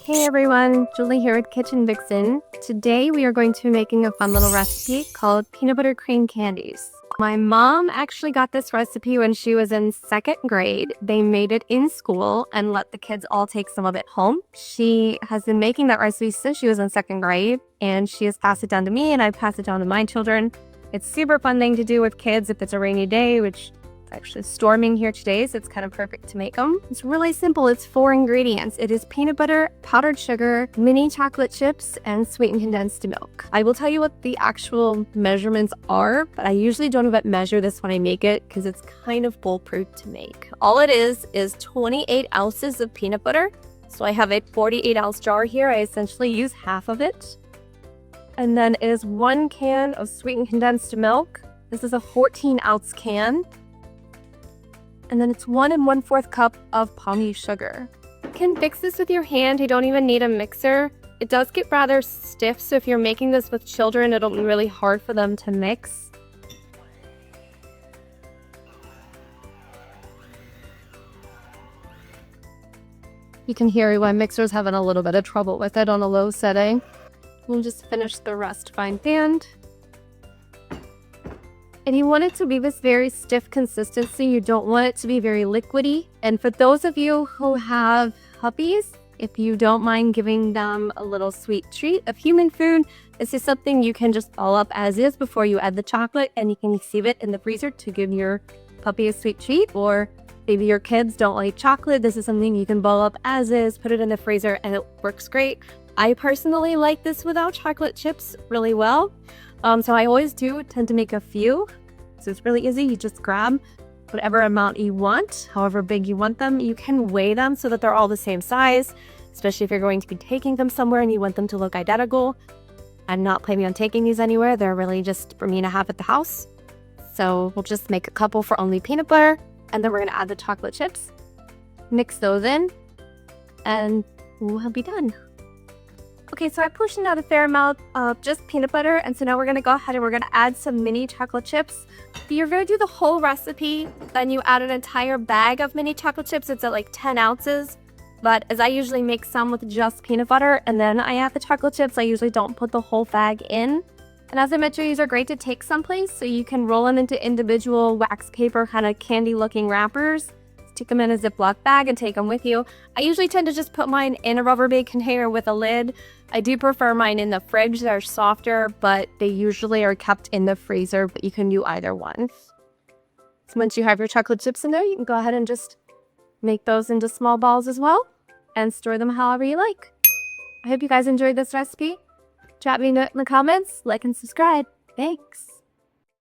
Hey everyone, Julie here with Kitchen Vixen. Today we are going to be making a fun little recipe called peanut butter cream candies. My mom actually got this recipe when she was in second grade. They made it in school and let the kids all take some of it home. She has been making that recipe since she was in second grade, and she has passed it down to me and I pass it down to my children. It's super fun thing to do with kids if it's a rainy day, which it's actually storming here today, so it's kind of perfect to make them. It's really simple. It's 4 ingredients. It is peanut butter, powdered sugar, mini chocolate chips, and sweetened condensed milk. I will tell you what the actual measurements are, but I usually don't even measure this when I make it because it's kind of foolproof to make. All it is 28 ounces of peanut butter. So I have a 48-ounce jar here. I essentially use half of it. And then it is 1 can of sweetened condensed milk. This is a 14-ounce can. And then it's 1 1/4 cup of palm sugar. You can mix this with your hand. You don't even need a mixer. It does get rather stiff, so if you're making this with children, it'll be really hard for them to mix. You can hear my mixer's having a little bit of trouble with it on a low setting. We'll just finish the rest fine band. And you want it to be this very stiff consistency. You don't want it to be very liquidy. And for those of you who have puppies, if you don't mind giving them a little sweet treat of human food, this is something you can just ball up as is before you add the chocolate, and you can save it in the freezer to give your puppy a sweet treat. Or maybe your kids don't like chocolate. This is something you can ball up as is, put it in the freezer, and it works great. I personally like this without chocolate chips really well. So I always tend to make a few. So it's really easy. You just grab whatever amount you want, however big you want them. You can weigh them so that they're all the same size, especially if you're going to be taking them somewhere and you want them to look identical. I'm not planning on taking these anywhere. They're really just for me to have at the house. So we'll just make a couple for only peanut butter, and then we're going to add the chocolate chips. Mix those in, and we'll be done. Okay, so I portioned out a fair amount of just peanut butter, and so now we're going to go ahead and we're going to add some mini chocolate chips. If you're going to do the whole recipe, then you add an entire bag of mini chocolate chips. It's at like 10 ounces, but as I usually make some with just peanut butter, and then I add the chocolate chips, I usually don't put the whole bag in. And as I mentioned, these are great to take someplace, so you can roll them into individual wax paper kind of candy-looking wrappers. Stick them in a Ziploc bag and take them with you. I usually tend to just put mine in a Rubbermaid container with a lid. I do prefer mine in the fridge. They're softer, but they usually are kept in the freezer, but you can do either one. So once you have your chocolate chips in there, you can go ahead and just make those into small balls as well and store them however you like. I hope you guys enjoyed this recipe. Drop me a note in the comments, like and subscribe. Thanks.